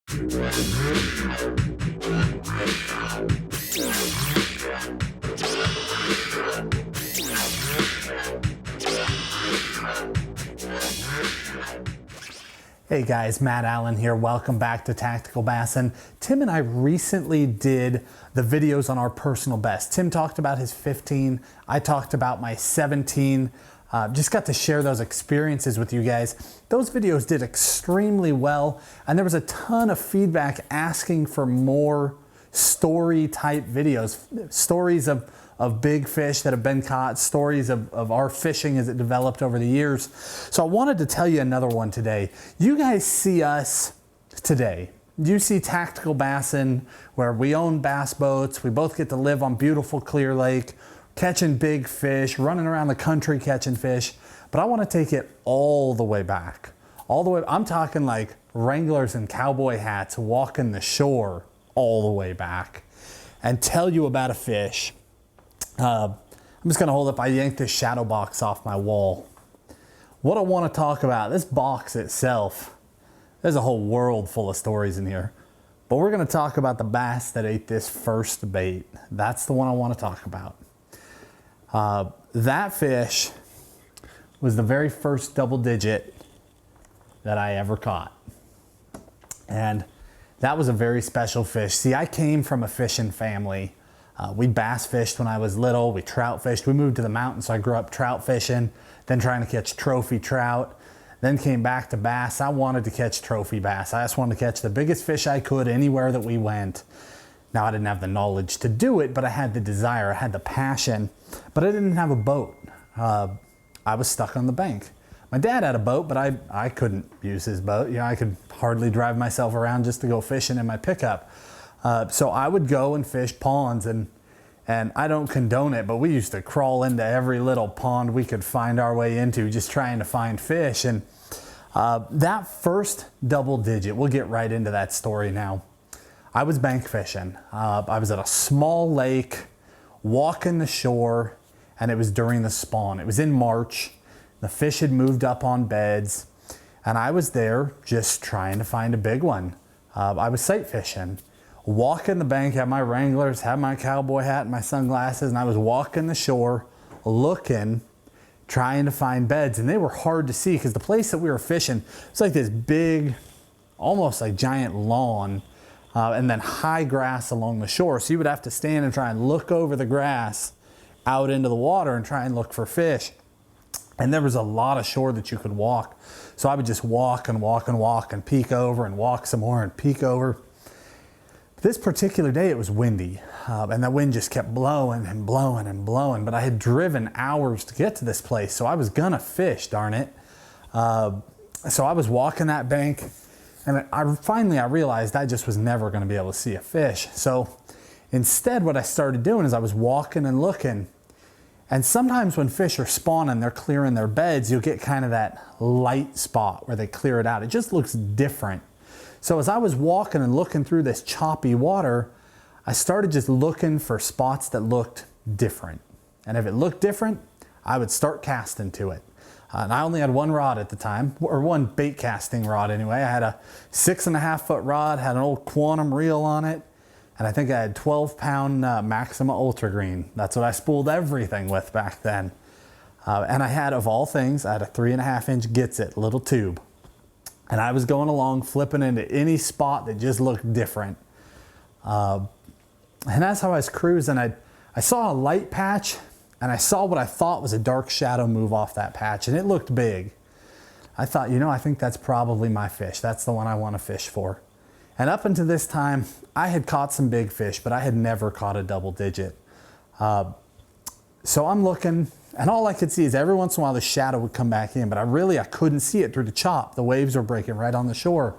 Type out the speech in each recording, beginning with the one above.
Hey guys, Matt Allen here. Welcome back to Tactical Bassin. Tim and I recently did the videos on our personal best. Tim talked about his 15. I talked about my 17. Just got to share those experiences with you guys. Those videos did extremely well, and there was a ton of feedback asking for more story type videos, stories of big fish that have been caught, stories of our fishing as it developed over the years. So I wanted to tell you another one today. You guys see us today. You see Tactical Bassin, where we own bass boats. We both get to live on beautiful Clear Lake, catching big fish, running around the country catching fish. But I want to take it all the way back. All the way, I'm talking like Wranglers and cowboy hats walking the shore all the way back, and tell you about a fish. I'm just going to hold up. I yanked this shadow box off my wall. What I want to talk about, this box itself, there's a whole world full of stories in here. But we're going to talk about the bass that ate this first bait. That's the one I want to talk about. That fish was the very first double digit that I ever caught. And that was a very special fish. See, I came from a fishing family. We bass fished when I was little. We trout fished. We moved to the mountains, so I grew up trout fishing, then trying to catch trophy trout, then came back to bass. I wanted to catch trophy bass. I just wanted to catch the biggest fish I could anywhere that we went. Now, I didn't have the knowledge to do it, but I had the desire, I had the passion, but I didn't have a boat. I was stuck on the bank. My dad had a boat, but I couldn't use his boat. You know, I could hardly drive myself around just to go fishing in my pickup. So I would go and fish ponds, and I don't condone it, but we used to crawl into every little pond we could find our way into, just trying to find fish. And that first double digit, we'll get right into that story now. I was bank fishing. I was at a small lake, walking the shore, and it was during the spawn. It was in March. The fish had moved up on beds, and I was there just trying to find a big one. I was sight fishing. Walking the bank, had my Wranglers, had my cowboy hat and my sunglasses, and I was walking the shore, looking, trying to find beds, and they were hard to see because the place that we were fishing, it's like this big, almost like giant lawn, and then high grass along the shore. So you would have to stand and try and look over the grass out into the water and try and look for fish. And there was a lot of shore that you could walk. So I would just walk and walk and walk and peek over and walk some more and peek over. This particular day, it was windy, and that wind just kept blowing and blowing and blowing, but I had driven hours to get to this place, so I was gonna fish, darn it. So I was walking that bank, and finally I realized I just was never gonna be able to see a fish. So instead, what I started doing is I was walking and looking, and sometimes when fish are spawning, they're clearing their beds, you'll get kind of that light spot where they clear it out. It just looks different. So as I was walking and looking through this choppy water, I started just looking for spots that looked different. And if it looked different, I would start casting to it. And I only had one rod at the time, or one bait casting rod anyway. I had a 6.5 foot rod, had an old Quantum reel on it, and I think I had 12-pound Maxima Ultra Green. That's what I spooled everything with back then. And I had, of all things, I had a 3.5-inch Gitsit little tube. And I was going along, flipping into any spot that just looked different. And that's how I was cruising. I saw a light patch, and I saw what I thought was a dark shadow move off that patch, and it looked big. I thought, you know, I think that's probably my fish. That's the one I want to fish for. And up until this time, I had caught some big fish, but I had never caught a double digit. So I'm looking, and all I could see is every once in a while the shadow would come back in, but I couldn't see it through the chop. The waves were breaking right on the shore.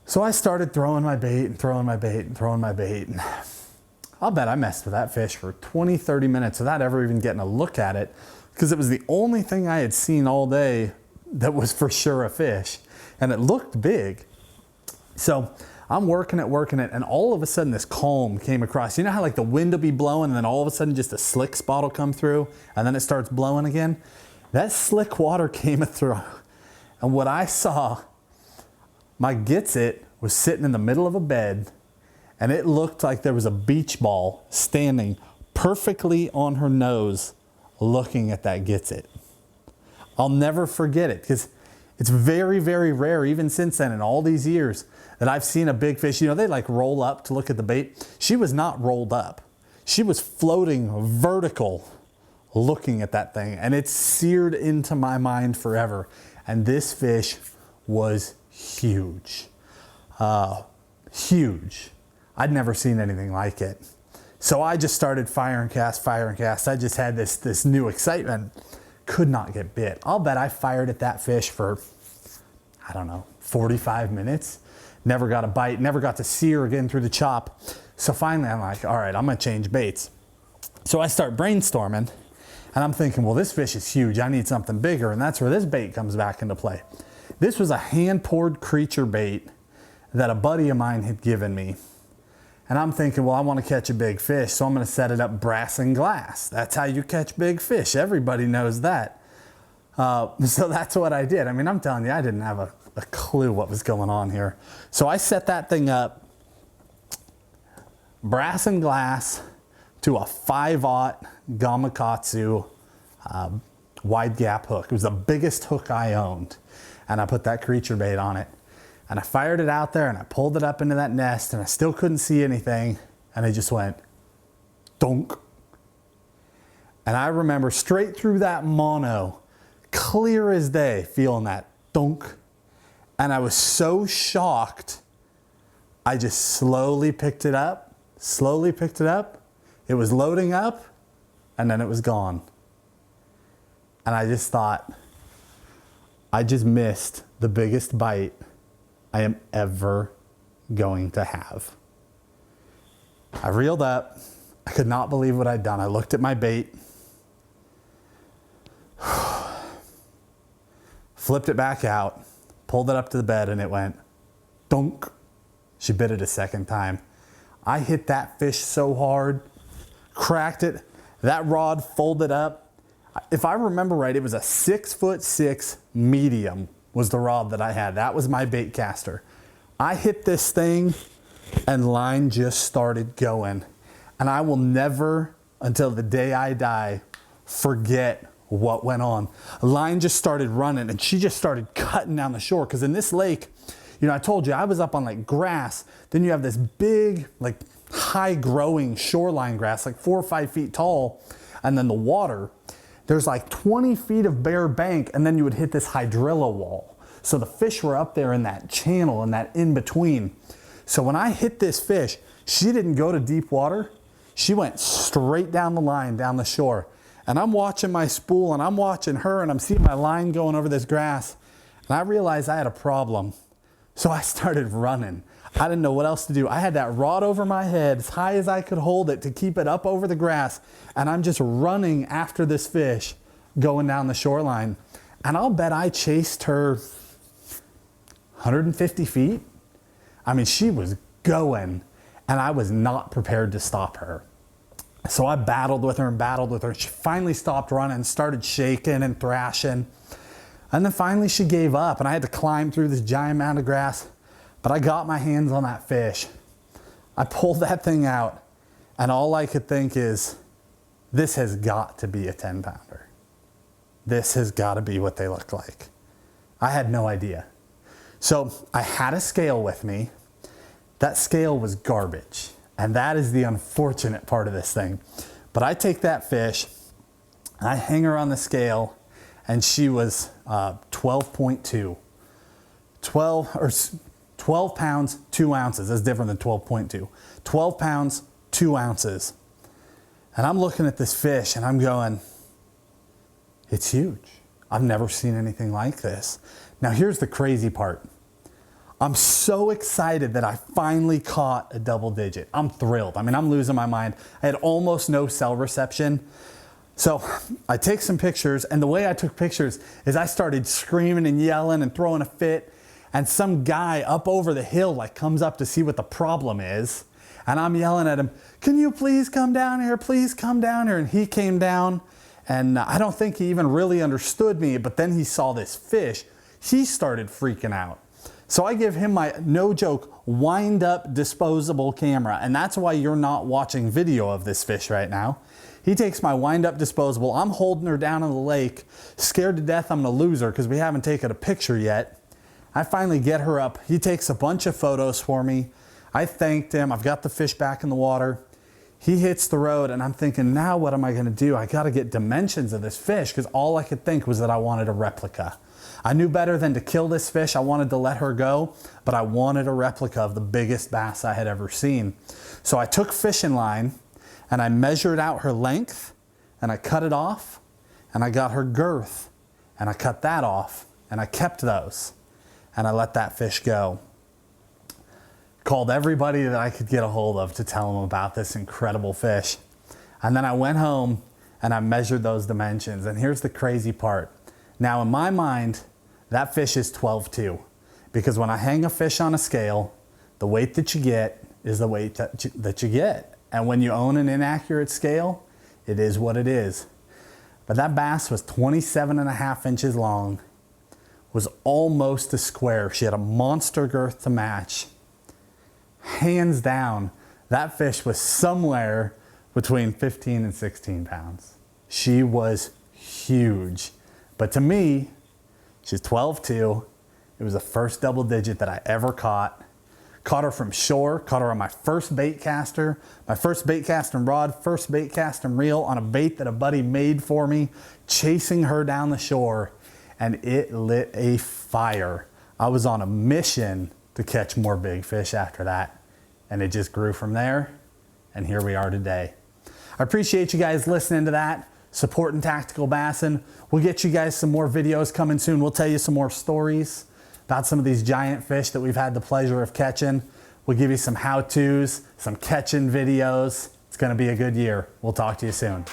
So I started throwing my bait and throwing my bait and throwing my bait. And I'll bet I messed with that fish for 20, 30 minutes without ever even getting a look at it, because it was the only thing I had seen all day that was for sure a fish, and it looked big. So I'm working it, and all of a sudden this calm came across. You know how like the wind will be blowing and then all of a sudden just a slick spot will come through and then it starts blowing again? That slick water came through, and what I saw, my Gitsit was sitting in the middle of a bed, and it looked like there was a beach ball standing perfectly on her nose looking at that gets it. I'll never forget it because it's very, very rare, even since then, in all these years, that I've seen a big fish. You know, they like roll up to look at the bait. She was not rolled up. She was floating vertical looking at that thing, and it's seared into my mind forever. And this fish was huge. Huge. I'd never seen anything like it. So I just started fire and cast. I just had this new excitement. Could not get bit. I'll bet I fired at that fish for, I don't know, 45 minutes. Never got a bite, never got to see her again through the chop. So finally I'm like, all right, I'm gonna change baits. So I start brainstorming, and I'm thinking, well, this fish is huge. I need something bigger, and that's where this bait comes back into play. This was a hand-poured creature bait that a buddy of mine had given me. And I'm thinking, well, I want to catch a big fish, so I'm going to set it up brass and glass. That's how you catch big fish. Everybody knows that. So that's what I did. I mean, I'm telling you, I didn't have a clue what was going on here. So I set that thing up, brass and glass, to a 5/0 Gamakatsu wide gap hook. It was the biggest hook I owned. And I put that creature bait on it. And I fired it out there, and I pulled it up into that nest, and I still couldn't see anything. And it just went donk. And I remember straight through that mono, clear as day, feeling that donk. And I was so shocked, I just slowly picked it up. It was loading up, and then it was gone. And I just thought, I just missed the biggest bite I am ever going to have. I reeled up. I could not believe what I'd done. I looked at my bait, flipped it back out, pulled it up to the bed, and it went donk. She bit it a second time. I hit that fish so hard, cracked it. That rod folded up. If I remember right, it was a 6'6" medium was the rod that I had. That was my bait caster. I hit this thing and line just started going. And I will never, until the day I die, forget what went on. Line just started running, and she just started cutting down the shore. Because in this lake, you know, I told you I was up on like grass. Then you have this big, like high growing shoreline grass, like 4 or 5 feet tall. And then the water, there's like 20 feet of bare bank, and then you would hit this hydrilla wall. So the fish were up there in that channel and that in between. So when I hit this fish, she didn't go to deep water. She went straight down the line, down the shore. And I'm watching my spool, and I'm watching her, and I'm seeing my line going over this grass. And I realized I had a problem. So I started running. I didn't know what else to do. I had that rod over my head as high as I could hold it to keep it up over the grass. And I'm just running after this fish going down the shoreline. And I'll bet I chased her 150 feet. I mean, she was going, and I was not prepared to stop her. So I battled with her. She finally stopped running, started shaking and thrashing. And then finally she gave up, and I had to climb through this giant mound of grass. But I got my hands on that fish. I pulled that thing out, and all I could think is, this has got to be a 10-pounder. This has got to be what they look like. I had no idea. So I had a scale with me. That scale was garbage. And that is the unfortunate part of this thing. But I take that fish, I hang her on the scale, and she was 12.2. 12 pounds, 2 ounces. That's different than 12.2. 12 pounds, 2 ounces. And I'm looking at this fish, and I'm going, it's huge. I've never seen anything like this. Now here's the crazy part. I'm so excited that I finally caught a double digit. I'm thrilled. I mean, I'm losing my mind. I had almost no cell reception. So I take some pictures, and the way I took pictures is I started screaming and yelling and throwing a fit, and some guy up over the hill like comes up to see what the problem is, and I'm yelling at him, can you please come down here? Please come down here. And he came down, and I don't think he even really understood me, but then he saw this fish. He started freaking out. So I give him my, no joke, wind up disposable camera. And that's why you're not watching video of this fish right now. He takes my wind up disposable. I'm holding her down in the lake, scared to death I'm gonna lose her because we haven't taken a picture yet. I finally get her up. He takes a bunch of photos for me. I thanked him. I've got the fish back in the water. He hits the road and I'm thinking, now what am I gonna do? I gotta get dimensions of this fish because all I could think was that I wanted a replica. I knew better than to kill this fish. I wanted to let her go, but I wanted a replica of the biggest bass I had ever seen. So I took fishing line and I measured out her length and I cut it off and I got her girth and I cut that off and I kept those and I let that fish go. Called everybody that I could get a hold of to tell them about this incredible fish. And then I went home and I measured those dimensions. And here's the crazy part. Now in my mind, that fish is 12.2 because when I hang a fish on a scale, the weight that you get is the weight that you get. And when you own an inaccurate scale, it is what it is. But that bass was 27.5 inches long, was almost a square. She had a monster girth to match. Hands down, that fish was somewhere between 15 and 16 pounds. She was huge. But to me, she's 12.2. It was the first double digit that I ever caught. Caught her from shore, caught her on my first bait caster, my first bait casting rod, first bait casting reel on a bait that a buddy made for me, chasing her down the shore, and it lit a fire. I was on a mission to catch more big fish after that. And it just grew from there, and here we are today. I appreciate you guys listening to that, supporting Tactical Bassin. We'll get you guys some more videos coming soon. We'll tell you some more stories about some of these giant fish that we've had the pleasure of catching. We'll give you some how-tos, some catching videos. It's gonna be a good year. We'll talk to you soon.